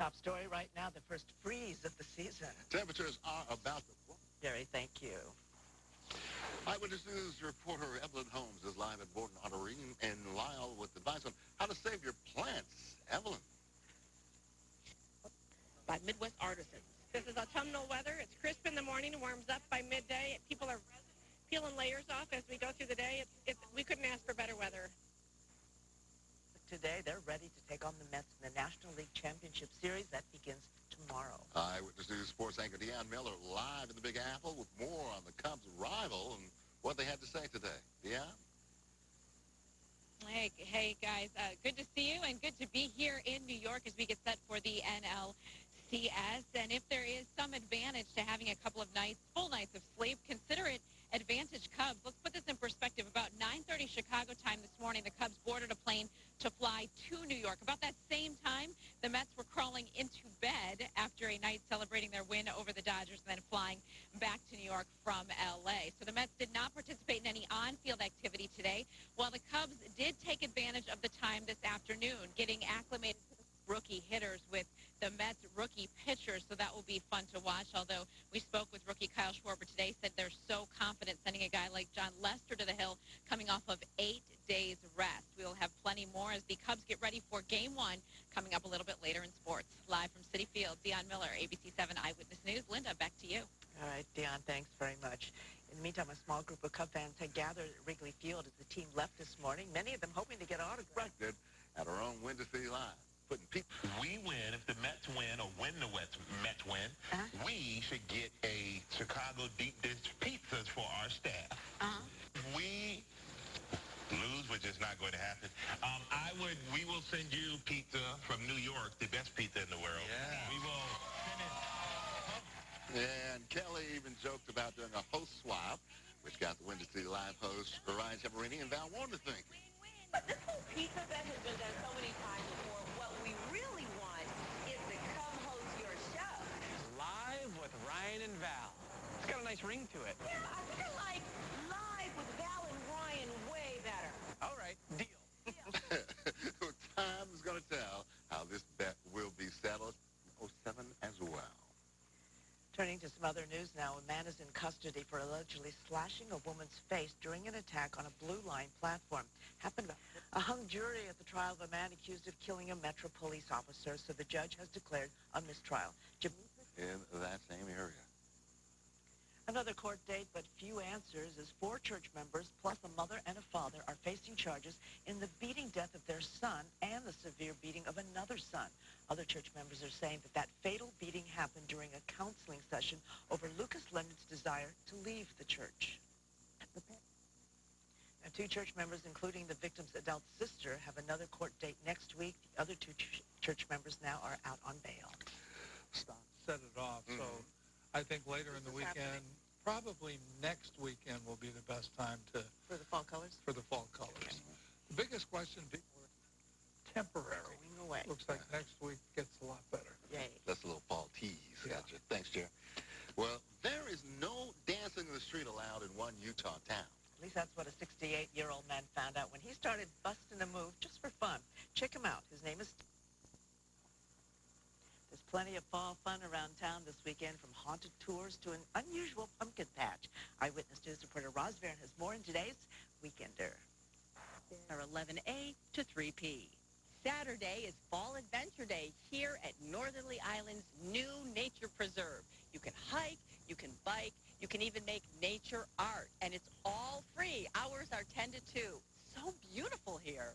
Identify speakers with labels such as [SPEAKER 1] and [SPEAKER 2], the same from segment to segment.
[SPEAKER 1] top story right now, the first freeze of the season.
[SPEAKER 2] Temperatures are about to...
[SPEAKER 1] Jerry, thank you.
[SPEAKER 2] Eyewitness News reporter Evelyn Holmes is live at Borden Autorine in Lisle with advice on how to save your plants. Evelyn.
[SPEAKER 3] By Midwest Artisans. This is autumnal weather. It's crisp in the morning, warms up by midday. People are peeling layers off as we go through the day. We couldn't ask for better weather.
[SPEAKER 1] Today, they're ready to take on the Mets in the National League Championship Series that begins tomorrow.
[SPEAKER 2] Eyewitness News sports anchor Dionne Miller live in the Big Apple with more on the Cubs' rival and what they had to say today. Dionne?
[SPEAKER 4] Hey guys, good to see you and good to be here in New York as we get set for the NLCS. And if there is some advantage to having a couple of nights, full nights of sleep, consider it advantage Cubs. Let's put this in perspective. About 9:30 Chicago time this morning, the Cubs boarded a plane to fly to New York. About that same time, the Mets were crawling into bed after a night celebrating their win over the Dodgers and then flying back to New York from L.A. So the Mets did not participate in any on-field activity today, while the Cubs did take advantage of the time this afternoon, getting acclimated to the rookie hitters with the Mets rookie pitchers, so that will be fun to watch. Although we spoke with rookie Kyle Schwarber today, said they're so confident sending a guy like John Lester to the hill coming off of 8 days rest. We will have plenty more as the Cubs get ready for Game 1 coming up a little bit later in sports. Live from Citi Field, Dionne Miller, ABC 7 Eyewitness News. Linda, back to you.
[SPEAKER 1] All right, Dionne, thanks very much. In the meantime, a small group of Cub fans had gathered at Wrigley Field as the team left this morning, many of them hoping to get autographs.
[SPEAKER 2] At our own Windy City Live. Putting people...
[SPEAKER 5] We win. If the Mets win or when the Mets win, we should get a Chicago deep dish pizzas for our staff. We lose, which is not going to happen. We will send you pizza from New York, the best pizza in the world.
[SPEAKER 2] Yeah.
[SPEAKER 5] We will send it.
[SPEAKER 2] And Kelly even joked about doing a host swap, which got the Windy City Live host Ryan Temperini and Val Warner thinking.
[SPEAKER 6] But this whole pizza event has been done so many times before. What we really want is to come host your show.
[SPEAKER 7] Live with Ryan and Val. It's got a nice ring to it.
[SPEAKER 6] Yeah, I think I like live with Val and Ryan way better.
[SPEAKER 7] All right, deal.
[SPEAKER 2] Time is going to tell how this bet will be settled. 07 as well.
[SPEAKER 1] Turning to some other news now, a man is in custody for allegedly slashing a woman's face during an attack on a Blue Line platform. Happened. A hung jury at the trial of a man accused of killing a Metro police officer, so the judge has declared a mistrial.
[SPEAKER 2] In that same area.
[SPEAKER 1] Another court date, but few answers, as 4 church members, plus a mother and a father, are facing charges in the beating death of their son and the severe beating of another son. Other church members are saying that fatal beating happened during a counseling session over Lucas Leonard's desire to leave the church. Now, 2 church members, including the victim's adult sister, have another court date next week. The other 2 church members now are out on bail.
[SPEAKER 8] Set it off, so I think later in the weekend, probably next weekend will be the best time
[SPEAKER 1] For the fall colors?
[SPEAKER 8] for the fall colors.
[SPEAKER 1] Okay.
[SPEAKER 8] The biggest question, people are temporary.
[SPEAKER 1] Going away.
[SPEAKER 8] Looks like next week gets a lot better.
[SPEAKER 1] Yay.
[SPEAKER 2] That's a little fall tease.
[SPEAKER 8] Yeah.
[SPEAKER 2] Gotcha. Thanks, Jerry. Well, there is no dancing in the street allowed in one Utah town.
[SPEAKER 1] At least that's what a 68-year-old man found out when he started busting a move just for fun. Check him out. His name is... There's plenty of fall fun around town this weekend, from haunted tours to an unusual pumpkin patch. Eyewitness News reporter Roz Varon has more in today's Weekender.
[SPEAKER 3] 11A to 3P. Saturday is Fall Adventure Day here at Northerly Island's new nature preserve. You can hike, you can bike, you can even make nature art, and it's all free. Hours are 10 to 2. So beautiful here.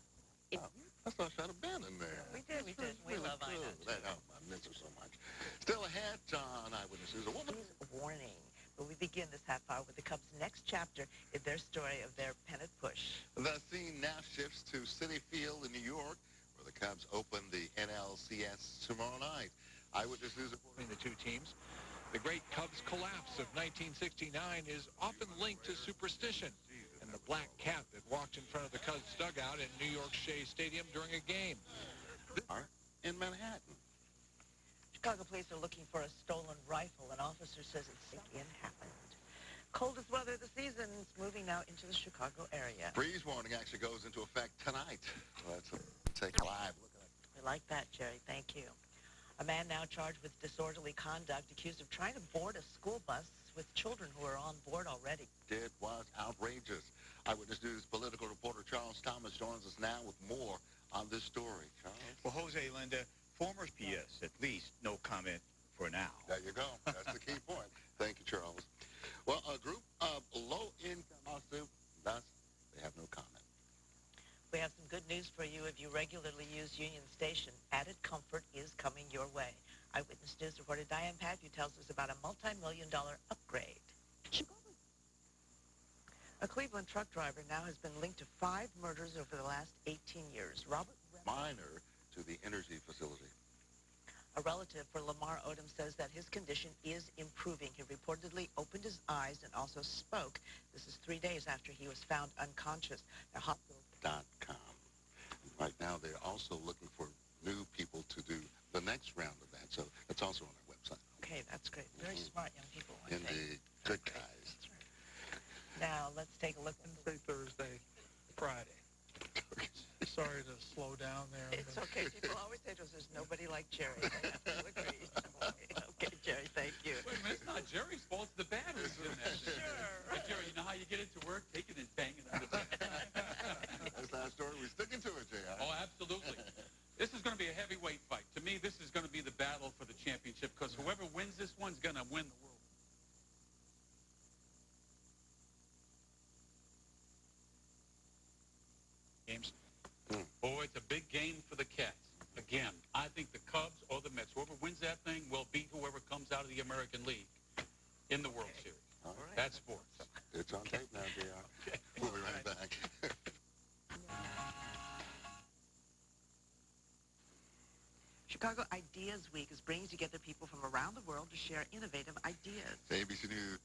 [SPEAKER 2] I thought I should have been in there.
[SPEAKER 1] We did. We love Ina.
[SPEAKER 2] I miss her so much. Still ahead on Eyewitness News, a woman.
[SPEAKER 1] Warning. But we begin this half hour with the Cubs' next chapter in their story of their pennant push.
[SPEAKER 2] The scene now shifts to Citi Field in New York, where the Cubs open the NLCS tomorrow night. Eyewitness News
[SPEAKER 8] Between the 2 teams, the great Cubs collapse of 1969 is often linked to superstition and the black cat that walked in front of the Cubs dugout in New York Shea Stadium during a game.
[SPEAKER 2] in Manhattan.
[SPEAKER 1] Chicago police are looking for a stolen rifle. An officer says it's break-in happened. Coldest weather of the season is moving now into the Chicago area.
[SPEAKER 2] Freeze warning actually goes into effect tonight. Let's take a live look at it.
[SPEAKER 1] I like that, Jerry. Thank you. A man now charged with disorderly conduct, accused of trying to board a school bus with children who are on board already.
[SPEAKER 2] It was outrageous. Eyewitness News political reporter Charles Thomas joins us now with more on this story. Charles?
[SPEAKER 9] Well, Jose, Linda, former P.S., at least no comment for now.
[SPEAKER 2] There you go. That's the key point. Thank you, Charles. Well, a group of low-income lawsuit, thus they have no comment.
[SPEAKER 1] We have some good news for you if you regularly use Union Station. Added comfort is coming your way. Eyewitness News reporter Dionne tells us about a multi-million-dollar upgrade. A Cleveland truck driver now has been linked to 5 murders over the last 18 years. Robert
[SPEAKER 2] Minor to the energy facility.
[SPEAKER 1] A relative for Lamar Odom says that his condition is improving. He reportedly opened his eyes and also spoke. This is 3 days after he was found unconscious. The hospital.com.
[SPEAKER 2] Right now, they're also looking for new people to do the next round of that. So that's also on their website.
[SPEAKER 1] Okay, that's great. Very smart young people.
[SPEAKER 2] Indeed. Good guys.
[SPEAKER 1] That's right. Now, let's take a look.
[SPEAKER 10] Wednesday, Thursday, Friday. Sorry to slow down there.
[SPEAKER 1] It's okay. People always say to us, there's nobody like Jerry. I have to agree. Okay, Jerry, thank you.
[SPEAKER 11] Wait a minute, it's not Jerry's fault. It's the batteries in there.
[SPEAKER 1] Sure.
[SPEAKER 11] But Jerry, you know how you get into work, taking and banging on the
[SPEAKER 2] That's our story. We're sticking to it, J.R.
[SPEAKER 11] Oh, absolutely. This is going to be a heavyweight fight. To me, this is going to be the battle for the championship because whoever wins this one's going to win the world.
[SPEAKER 8] Games.
[SPEAKER 11] Oh, it's a big game for the Cats. Again, I think the Cubs or the Mets, whoever wins that thing will beat whoever comes out of the American League in the World Series.
[SPEAKER 2] All right.
[SPEAKER 11] That's sports.
[SPEAKER 2] It's on tape now, J.R.
[SPEAKER 11] Okay.
[SPEAKER 2] We'll be right back.
[SPEAKER 1] Chicago Ideas Week is bringing together people from around the world to share innovative ideas.
[SPEAKER 2] The ABC News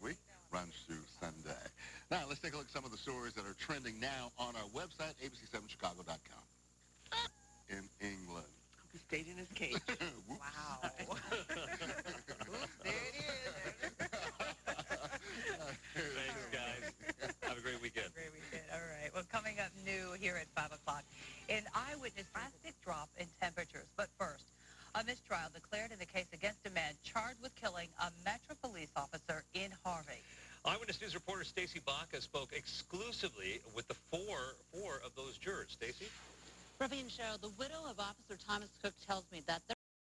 [SPEAKER 2] Week runs through Sunday. Now, let's take a look at some of the stories that are trending now on our website, abc7chicago.com. In England.
[SPEAKER 1] He stayed in his cage. Wow. There it is.
[SPEAKER 12] Thanks, guys. Have a great weekend.
[SPEAKER 3] Great weekend. All right. Well, coming up new here at 5 o'clock, an eyewitness drastic drop in temperatures. But first, a mistrial declared in the case against a man charged with killing a Metro police officer in Harvey.
[SPEAKER 12] Eyewitness News reporter Stacey Baca spoke exclusively with the four of those jurors. Stacey?
[SPEAKER 13] Ravi and Cheryl, the widow of Officer Thomas Cook tells me that